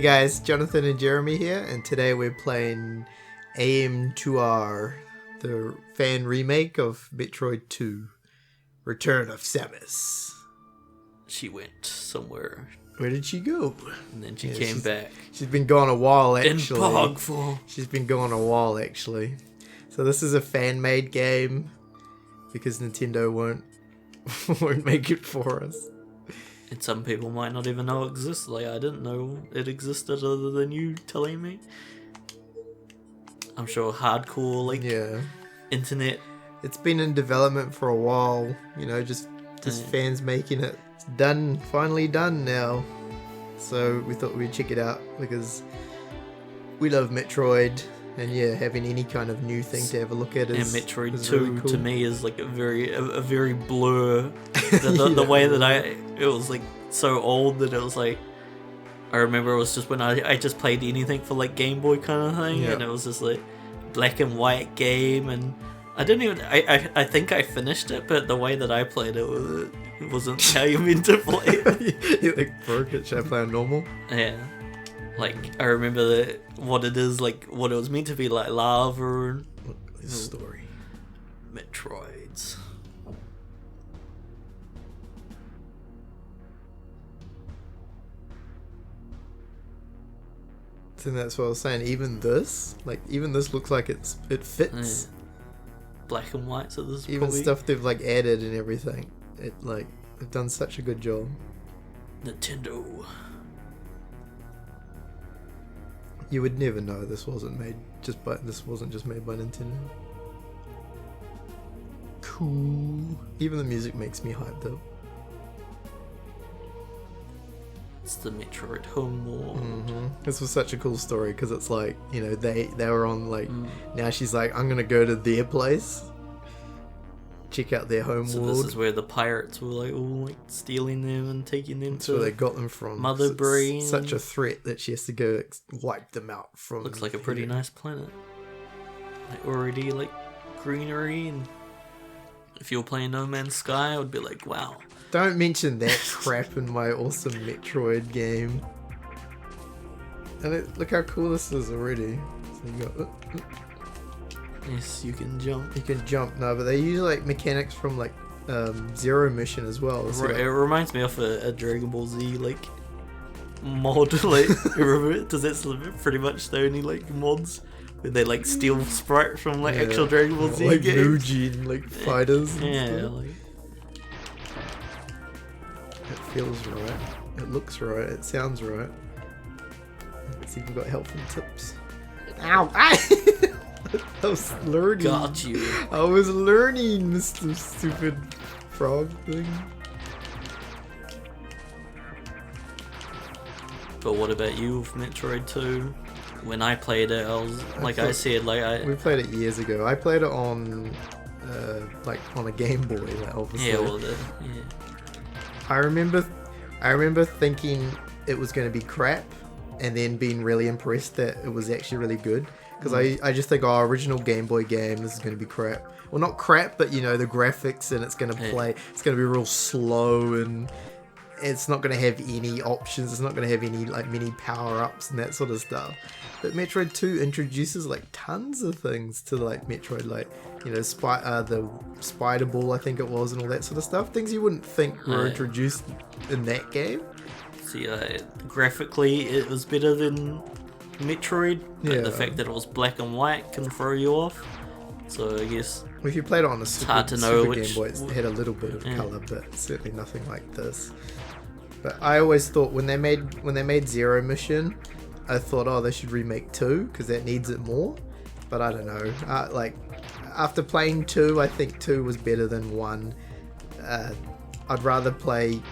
Hey guys, Jonathan and Jeremy here, and today we're playing AM2R, the fan remake of Metroid II, Return of Samus. She went somewhere. Where did she go? And then she came back. She's been gone a while, actually. In Pog form. She's been gone a while, actually. So this is a fan-made game, because Nintendo won't make it for us. And some people might not even know it exists. Like, I didn't know it existed other than you telling me. I'm sure hardcore, internet. It's been in development for a while, just fans making it. It's done, finally done now. So we thought we'd check it out because we love Metroid. And having any kind of new thing to have a look at is Metroid is 2 really cool. to me is like a very blur. The way that it was like so old that it was like, I remember it was just when I just played anything for like Game Boy kind of thing, and it was just like black and white game, and I didn't even I think I finished it, but the way that I played it wasn't how you meant to play it. You like broke it. Should I play on normal? Yeah. Like, I remember what it is, like, what it was meant to be, like, lava and... This story. Metroids. And that's what I was saying, even this looks like it fits. Yeah. Black and white, so this is even probably... stuff they've, added and everything. They've done such a good job. Nintendo. You would never know this wasn't made just by Nintendo. Cool. Even the music makes me hyped up. It's the Metroid homeworld. Mm-hmm. This was such a cool story because it's like, they were on now she's like, I'm gonna go to their place, check out their homeworld. So this is where the pirates were all stealing them and taking them That's to where they got them from. Mother Brain. Such a threat that she has to go wipe them out from. Looks like a pretty nice planet. Already greenery, and if you were playing No Man's Sky, I would be like, wow. Don't mention that crap in my awesome Metroid game. And look how cool this is already. So you got. Yes, you can jump. You can jump now, but they use mechanics from Zero Mission as well. So, it reminds me of a Dragon Ball Z mod. Because that's pretty much the only mods where they steal sprites from actual Dragon Ball Z games. Mugen fighters. And stuff. It feels right. It looks right. It sounds right. It's even got helpful tips. Ow! I was learning. Got you. I was learning, Mr. Stupid Frog thing. But what about you with Metroid 2? When I played it, I was we played it years ago. I played it on on a Game Boy, obviously. Yeah. I remember thinking it was going to be crap, and then being really impressed that it was actually really good. Because I just think, original Game Boy game, this is going to be crap. Well, not crap, but the graphics, and it's going to play, it's going to be real slow, and it's not going to have any options, it's not going to have any mini power-ups and that sort of stuff. But Metroid 2 introduces tons of things to Metroid, the Spider Ball, I think it was, and all that sort of stuff. Things you wouldn't think were introduced in that game. See, graphically, it was better than Metroid, but the fact that it was black and white can throw you off. So I guess if you played it on a Super Game Boy, it had a little bit of color, but certainly nothing like this. But I always thought when they made Zero Mission, I thought, they should remake 2 because that needs it more. But I don't know. After playing 2, I think 2 was better than 1. I'd rather play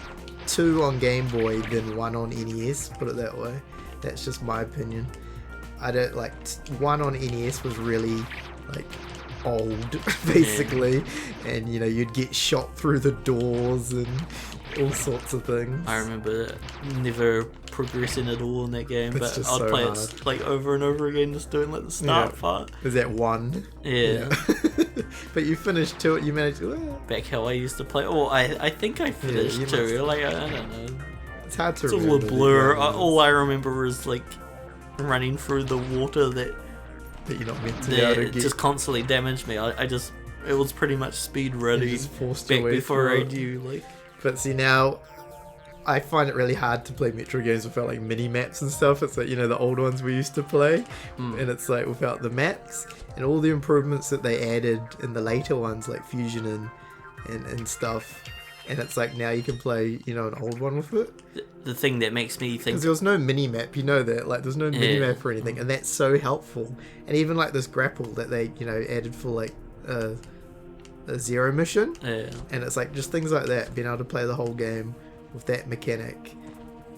2 on Game Boy than 1 on NES. Put it that way. That's just my opinion. I don't 1 on NES was really old, basically, and you'd get shot through the doors and all sorts of things. I remember never progressing at all in that game, It's but just I'd so play hard. it over and over again, just doing the start part. Is that 1? Yeah. But you finished 2. You managed to. Back how I used to play. Oh, I think I finished 2. I don't know. It's hard to It's all remember. a blur. All I remember is like running through the water that you're not meant to be able to get. Just constantly damaged me. It was pretty much speed ready back before I knew. Like, but see now, I find it really hard to play Metroid games without like mini maps and stuff. It's like, you know, the old ones we used to play, and it's like without the maps and all the improvements that they added in the later ones like Fusion and stuff. And it's like now you can play, you know, an old one with it. The thing that makes me think, because there was no mini map, you know that, like there's no mini map or anything, and that's so helpful. And even like this grapple that they, you know, added for like a Zero mission, and it's like just things like that, being able to play the whole game with that mechanic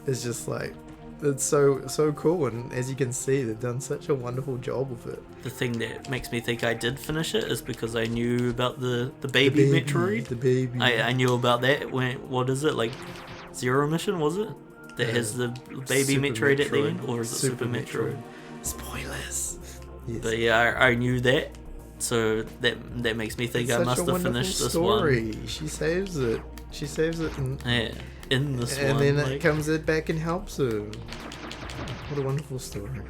is just like, it's so cool. And as you can see, they've done such a wonderful job with it. The thing that makes me think I did finish it is because I knew about the baby Metroid. The baby. I knew about that when, what is it, like Zero mission, was it? That has the baby Metroid at the end, or is it Super Metroid? Spoilers. Yes. But yeah, I knew that, so that makes me think I must have finished this story. one. She saves it. She saves it in this one. And then it comes back and helps her. What a wonderful story.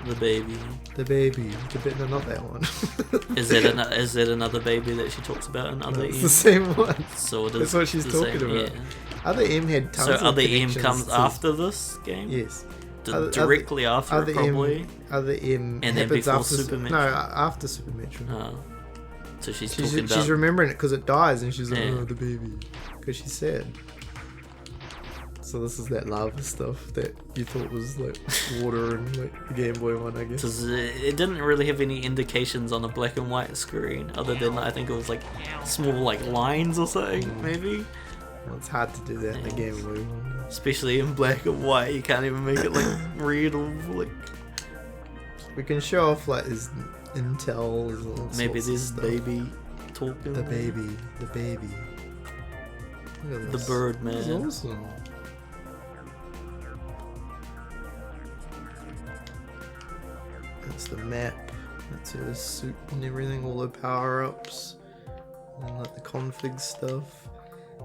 The baby. No, not that one. Is that another baby that she talks about in Other M? It's the same one. So it is. That's what she's talking about. Yeah. Other M had tons of So Other M connections comes to... after this game? Yes. Directly after Other it, probably? Other M and then happens before after Super Metroid? No, after Super Metroid. Oh. So she's remembering it because it dies, and she's like, oh, the baby. Because she's sad. So this is that lava stuff that you thought was like water and like the Game Boy one, I guess. It didn't really have any indications on a black and white screen, other than I think it was like small like lines or something, maybe. Well, it's hard to do that in the Game Boy one. Especially in black and white, you can't even make it like read or like. We can show off like his intel. Maybe this baby talking. The baby. Look at this. The bird man. That's awesome. That's the map. That's her suit and everything. All the power ups and like the config stuff.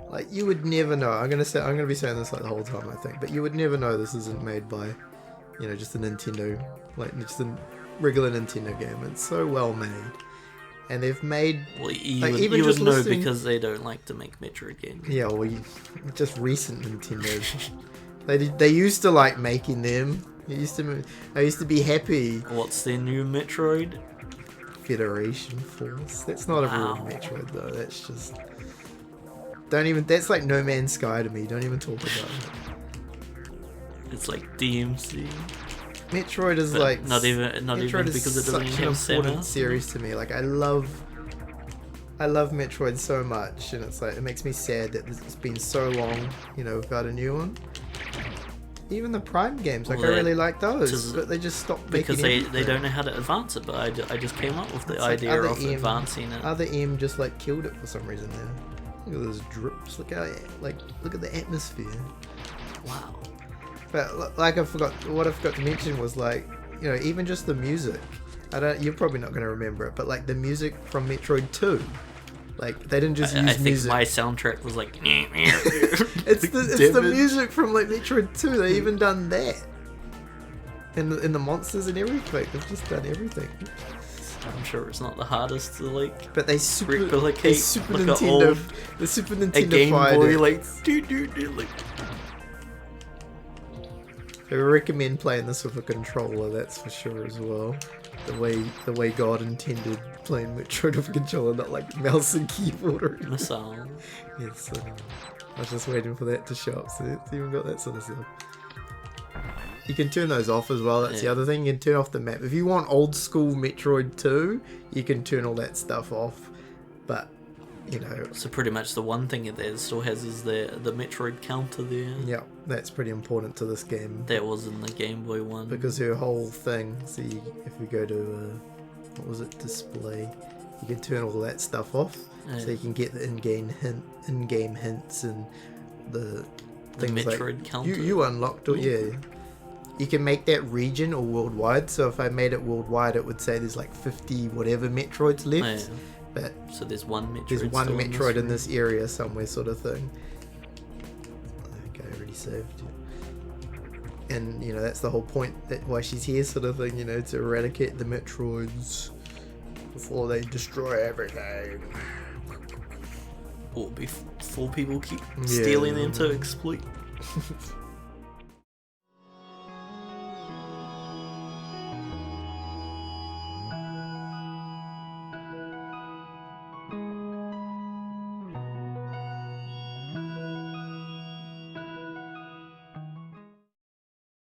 Like you would never know. I'm gonna be saying this like the whole time, I think, but you would never know this isn't made by, you know, just a Nintendo, like just a regular Nintendo game. It's so well made, and they've made. Well, you would know because they don't like to make Metroid games. Yeah, well, just recent Nintendo. they used to like making them. I used to be happy. What's their new Metroid? Federation Force. That's not a real Metroid though. That's just. That's like No Man's Sky to me. Don't even talk about it. It's like DMC. Metroid is but like not even because it doesn't such an important Samus. series to me. Like I love Metroid so much, and it's like it makes me sad that it's been so long, you know, without a new one. Even the Prime games, like I really like those, but they just stopped because making they don't know how to advance it. But I just came up with the idea of advancing it. Other M just like killed it for some reason now. Look at those drips. Look at the atmosphere. Wow. But like what I forgot to mention was like, you know, even just the music. You're probably not going to remember it, but like the music from Metroid 2. Like they didn't just use music. I think my soundtrack was like. it's the music from like Metroid 2. They even done that. And the monsters and everything. They've just done everything. I'm sure it's not the hardest to like. But they replicate the Super Nintendo a Game Boy it. like. I recommend playing this with a controller. That's for sure as well. The way God intended playing Metroid with a controller, not like mouse and keyboard or anything. Missile. Yes, I was just waiting for that to show up. So it's even got that sort of stuff. You can turn those off as well. That's the other thing. You can turn off the map. If you want old school Metroid 2, you can turn all that stuff off. But, you know... So pretty much the one thing that it still has is the Metroid counter there. Yeah, that's pretty important to this game. That was in the Game Boy one. Because her whole thing... See, if we go to... what was it? Display. You can turn all that stuff off. Yeah. So you can get the in-game hints and the things Metroid like... counter. You unlocked it, yeah. You can make that region or worldwide. So if I made it worldwide, it would say there's like 50 whatever Metroids left. Oh, yeah. But so there's one Metroid. There's one Metroid in this area somewhere, sort of thing. Okay, I already saved you. And, you know, that's the whole point, that why she's here, sort of thing, you know, to eradicate the Metroids before they destroy everything. Or before people keep stealing them to exploit.